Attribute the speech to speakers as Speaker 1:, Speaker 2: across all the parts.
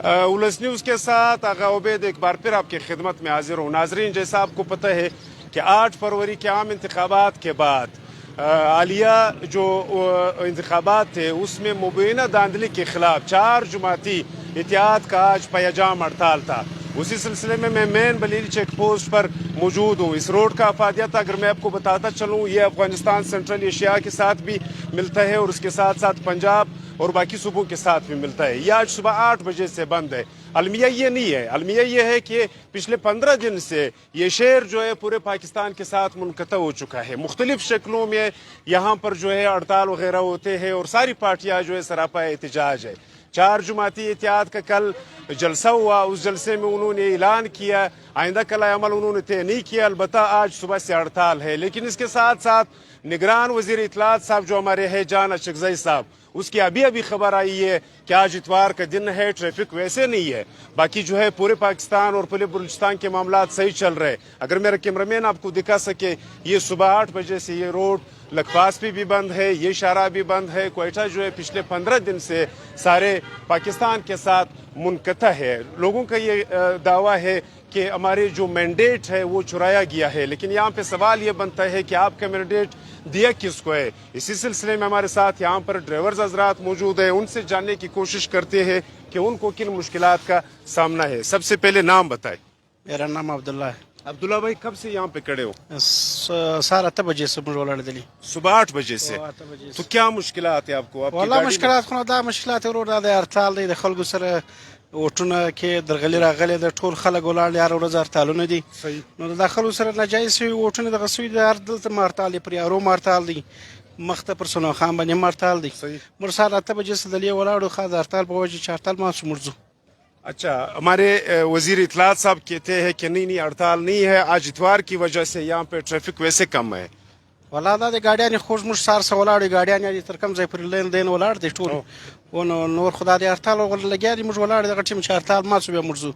Speaker 1: उलस news के साथ आगा उबैद एक बार फिर आपकी खिदमत में हाजिर हूँ। नाजरीन, जैसा आपको पता है कि 8 फरवरी के आम इंतखाबात के बाद आलिया जो इंतखाबात थे उसमें मुबैना धांधली के खिलाफ 4 जमाती इत्तेहाद का आज पैजाम हड़ताल था। उसी सिलसिले में मैं मेन बलील चेक पोस्ट पर मौजूद हूँ। इस रोड का अफादियत अगर मैं आपको बताता चलूँ, ये अफगानिस्तान सेंट्रल एशिया के साथ भी मिलता है और उसके साथ साथ पंजाब और बाकी सूबों के साथ भी मिलता है। ये आज सुबह 8 बजे से बंद है। अलमिया ये नहीं है, अलमिया ये है कि पिछले 15 दिन से ये शहर जो है पूरे पाकिस्तान के साथ मुनक़ता हो चुका है। मुख्तलिफ शक्लों में यहाँ पर जो है हड़ताल वगैरह होते हैं और सारी पार्टियाँ जो है सरापा एहतजाज है। 4 जमाती इत्तेहाद का कल जलसा हुआ, उस जलसे में उन्होंने ऐलान किया आइंदा कला अमल उन्होंने तय नहीं किया। अलबत्ता आज सुबह से हड़ताल है, लेकिन इसके साथ साथ निगरान वज़ीर इत्तलात साहब जो हमारे हैं जान अशरफजई साहब, उसकी अभी खबर आई है कि आज इतवार का दिन है, ट्रैफिक वैसे नहीं है। बाकी जो है पूरे पाकिस्तान और पूरे बलूचिस्तान के मामलात सही चल रहे। अगर मेरा कैमरामैन आपको दिखा सके, ये सुबह 8 बजे से ये रोड लखपास पे भी बंद है, ये शारा भी बंद है। क्वेटा जो है पिछले 15 दिन से सारे पाकिस्तान के साथ मुनक़ता है। लोगों का ये दावा है कि हमारे जो मैंडेट है वो चुराया गया है, लेकिन यहाँ पे सवाल ये बनता है कि आपका मैंडेट दिया किसको है। इसी सिलसिले में हमारे साथ यहाँ पर ड्राइवर्स हजरात मौजूद हैं, उनसे जानने की कोशिश करते हैं कि उनको किन मुश्किलात का सामना है। सबसे पहले नाम बताए।
Speaker 2: मेरा नाम अब्दुल्ला है।
Speaker 1: अब्दुल्ला भाई, कब से यहाँ पे खड़े हो?
Speaker 2: 7 बजे से दिली
Speaker 1: सुबह 8 बजे से। तो क्या मुश्किलात है आपको?
Speaker 2: والله مشکلات خو دا مشکلات ورور دا هرتال دی د خلکو سره وټونه کې درغلي راغلي د ټول خلک ولاړ هر ورځ هرتالونه دي. نو د خلکو سره ناجایز شوي وټونه د غسوي د هر دلته مارتال پر یارو مارتال دي، مخته پر سونو خان باندې مارتال دي. مر سره 8 بجې سره دلی ولاړو خاص هرتال په وجه چارتال ما سمرزو.
Speaker 1: अच्छा, हमारे वजीर इत्तलात साहब कहते हैं कि नहीं हड़ताल नहीं है, आज इतवार की वजह से यहाँ पे ट्रैफिक वैसे कम है।
Speaker 2: والله دا د ګاډیانې خوږ موږ سار سره ولاړ دي، ګاډیانې تر کم ځای پورې لین دین ولاړ دي ټول. نور خدا دې هرتال لګیا دي، موږ ولاړ دغه ټیم چې هرتال ما څو بیا مرزو.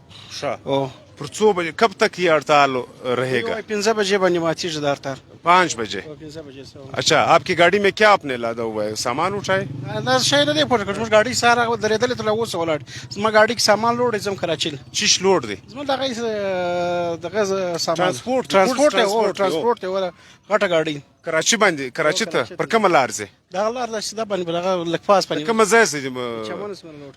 Speaker 1: پر 2 बजे कब तक ये हड़ताल रहेगा?
Speaker 2: 5 बजे باندې ماتیږي د هرتال
Speaker 1: 5 बजे।
Speaker 2: 5 बजे से।
Speaker 1: अच्छा, आपकी गाड़ी में क्या आपने लादा हुआ है? सामान उठाए?
Speaker 2: دا شي نه دی پورته کړ، موږ ګاډي ساره درېدل تر اوسه ولاړ. زما ګاډي کې سامان لوړ زم کراچي
Speaker 1: چیش لوړ دی؟
Speaker 2: زما دغه سامان
Speaker 1: ترانسپورت
Speaker 2: ته ولا غټه ګاډي
Speaker 1: کراچي باندې. کراچي ته پر کومه لار ځي؟
Speaker 2: دا لار د سیده باندې دغه لکپاس باندې
Speaker 1: کومه ځای سي؟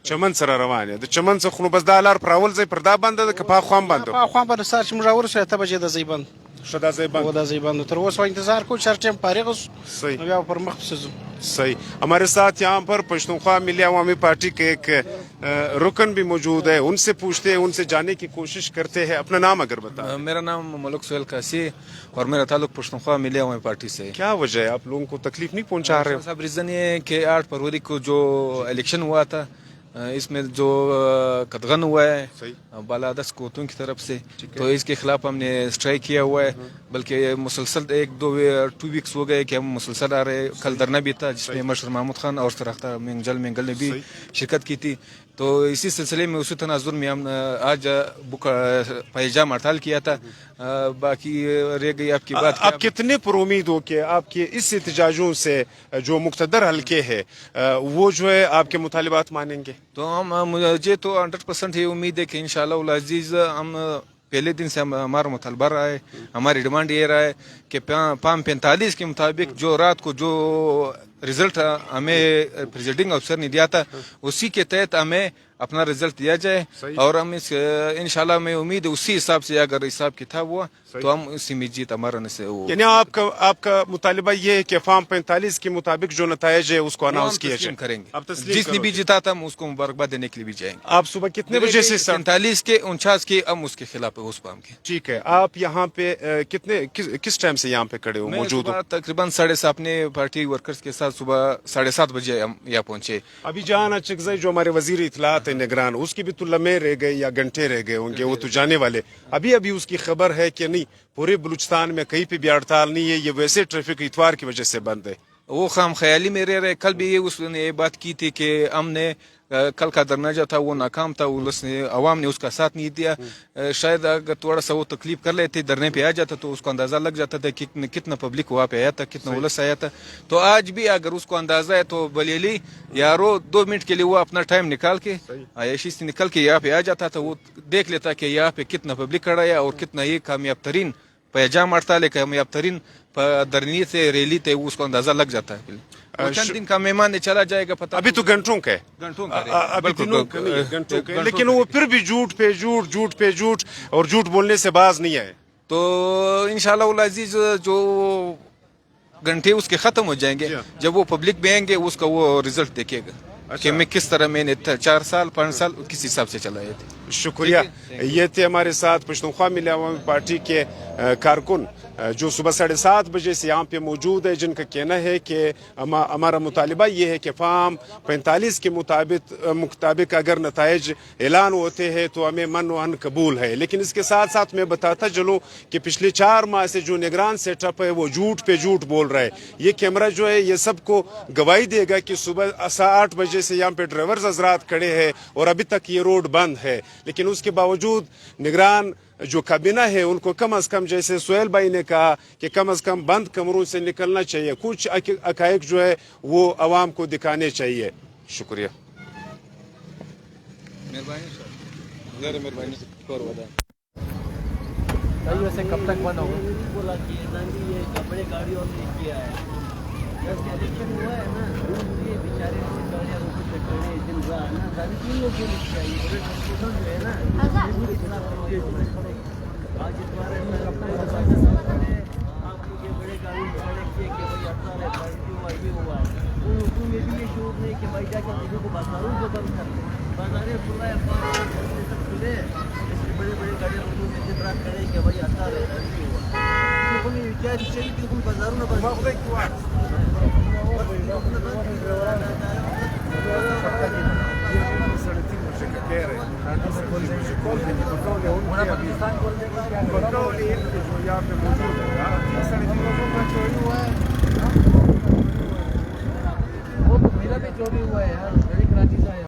Speaker 1: چمن سره روان دي. د چمن څخه نو بس دا لار پر اول ځای پر دا باندې د کپا خوان باندې.
Speaker 2: په خوان باندې سار چې موږ ورسره ته بجې د زیبند
Speaker 1: شدا زیبند
Speaker 2: و دا زیبند تر اوسه انتظار کو چر ټیم فارغ
Speaker 1: صحیح
Speaker 2: بیا پر مخ پسزو.
Speaker 1: صحیح. हमारे साथ यहाँ पर पश्तूनख्वा मिली अवामी पार्टी के एक रुकन भी मौजूद है, उनसे पूछते हैं, उनसे जानने की कोशिश करते हैं। अपना नाम अगर बता।
Speaker 3: मेरा नाम मलक सुहेल कासी और मेरा ताल्लुक पश्तूनख्वा मिली अवामी पार्टी से है।
Speaker 1: क्या वजह है, आप लोगों को तकलीफ नहीं पहुँचा रहे हो?
Speaker 3: साहब, रीज़न ये है कि 8 फरवरी को जो इलेक्शन हुआ था, इसमें जो कतगन हुआ है बालादस कोतों की तरफ से, तो इसके खिलाफ हमने स्ट्राइक किया हुआ है। बल्कि मुसलसल 2 वीक्स हो गए कि हम मुसलसल आ रहे। कल धरना भी था जिसमें मशर महमूद खान और सरख्ता मेंगल ने भी शिरकत की थी। तो इसी सिलसिले में उसी तनाजुर में हम आज पैजाम हड़ताल किया था। बाकी रह गई आपकी बात।
Speaker 1: आप कितने पर उम्मीद हो कि आपके इस एहतजाजों से जो मुक़्तदर हल्के है वो जो है आपके मुतालिबात मानेंगे?
Speaker 3: तो मुझे तो 100% ये उम्मीद है कि इंशाअल्लाह उल अजीज़ हम पहले दिन से हमारा मुतालबा रहा है, हमारी डिमांड ये रहा है कि 45 के मुताबिक जो रात को जो रिजल्ट हमें प्रेसिडिंग अफसर ने दिया था उसी के तहत हमें अपना रिजल्ट दिया जाए। और हम इस इंशाल्लाह में उम्मीद है उसी हिसाब से अगर हिसाब किताब हुआ तो हम इसी में जीत हमारा से हो।
Speaker 1: यानी आपका मुतालिबा ये है कि फार्म 45 के मुताबिक जो नताइज है उसको अनाउंस किया जाए।
Speaker 3: करेंगे जिसने भी जीता था हम उसको मुबारकबाद देने के लिए भी जाएंगे।
Speaker 1: आप सुबह कितने बजे से?
Speaker 3: 47 के 49 के हम उसके खिलाफ है उस पाम के।
Speaker 1: ठीक है, आप यहाँ पे किस टाइम से यहाँ पे खड़े हो, मौजूद हो?
Speaker 3: तकरीबन 7:30 अपने पार्टी वर्कर्स के साथ सुबह 7:30 बजे हम यहाँ पहुंचे।
Speaker 1: अभी जान अचकज़ई जो हमारे वजीर इत्तलात है निगरान, उसकी भी तो लम्हे रह गए या घंटे रह गए होंगे, वो तो जाने वाले। अभी उसकी खबर है कि नहीं पूरे बलूचिस्तान में कहीं पे भी हड़ताल नहीं है, ये वैसे ट्रैफिक इतवार की वजह से बंद है?
Speaker 3: वो खाम ख्याली में रह रहे। कल भी उसने ये बात की थी कि हमने کل کا درنجہ تھا وہ ناکام تھا, عوام نے اس کا ساتھ نہیں دیا. شاید اگر تھوڑا سا وہ تکلیف کر لیتے, دھرنے پہ آ جاتا تو اس کو اندازہ لگ جاتا تھا کتنا پبلک وہاں پہ آیا تھا, کتنا ولس آیا تھا. تو آج بھی اگر اس کو اندازہ ہے تو بلیلی یارو 2 منٹ کے لیے وہ اپنا ٹائم نکال کے عیاشی سے نکل کے یہاں پہ آ جاتا تھا, وہ دیکھ لیتا کہ یہاں پہ کتنا پبلک کھڑا ہے اور کتنا یہ کامیاب ترین پیجام ہڑتال, کامیاب ترین دھرنے سے ریلی تھے, اس کو اندازہ لگ جاتا ہے. چند دن کا مہمان نے چلا جائے گا پتہ,
Speaker 1: ابھی تو گھنٹوں کا ہے,
Speaker 3: گھنٹوں کا
Speaker 1: ابھی دنوں کا نہیں, گھنٹوں کا ہے, لیکن وہ پھر بھی جھوٹ پہ جھوٹ, جھوٹ پہ جھوٹ اور جھوٹ بولنے سے باز نہیں آئے.
Speaker 3: تو انشاءاللہ العزیز جو گھنٹے اس کے ختم ہو جائیں گے, جب وہ پبلک میں آئیں گے اس کا وہ رزلٹ دیکھے گا کہ میں کس طرح میں نے 4 سال 5 سال کس حساب سے چلائے تھے.
Speaker 1: شکریہ. یہ تھے ہمارے ساتھ پشتونخوا ملی عوامی پارٹی کے کارکن جو صبح 7:30 بجے سے یہاں پہ موجود ہے, جن کا کہنا ہے کہ ہمارا مطالبہ یہ ہے کہ فارم 45 کے مطابق اگر نتائج اعلان ہوتے ہیں تو ہمیں من و عن قبول ہے. لیکن اس کے ساتھ ساتھ میں بتاتا چلوں کہ پچھلے 4 ماہ سے جو نگران سیٹ اپ ہے وہ جھوٹ پہ جھوٹ بول رہا ہے. یہ کیمرہ جو ہے یہ سب کو گواہی دے گا کہ صبح 8 بجے سے یہاں پہ ڈرائیورز حضرات کھڑے ہیں اور ابھی تک یہ روڈ بند ہے. لیکن اس کے باوجود نگران جو کابینہ ہے ان کو کم از کم, جیسے سہیل بھائی نے کہا کہ کم از کم بند کمروں سے نکلنا چاہیے, کچھ حقائق جو ہے وہ عوام کو دکھانے چاہیے. شکریہ.
Speaker 4: ویسے کب تک بند ہوگا؟ بولا کہ یہ بڑے گاڑیوں نے کیا ہے, جب الیکشن ہوا ہے نا, یہ بیچارے گاڑیاں روڈ پہ کھڑے دن رات نا, سارے 3 لوگ جو چاہیے جو ہے نا, آج اس بارے میں آپ کو یہ بڑے گاڑی کھڑے کیے کہ بھائی ہڑتال ہے, پارٹی ہوا, یہ ہوا, ان لوگوں میں بھی یہ شعور نہیں کہ بھائی جا کے چیزوں کو بازاروں کو بند کر دیں, بازاریں کھلا ہے, سب کھلے, بڑے بڑے گاڑیاں روڈوں میں دن رات کھڑے کہ بھائی ہڑتال ہے, یہ ہوا, کوئی چاہے چاہیے کہ کوئی بازاروں نہ بند وہ میرا بھی جو بھی ہوا ہے یار.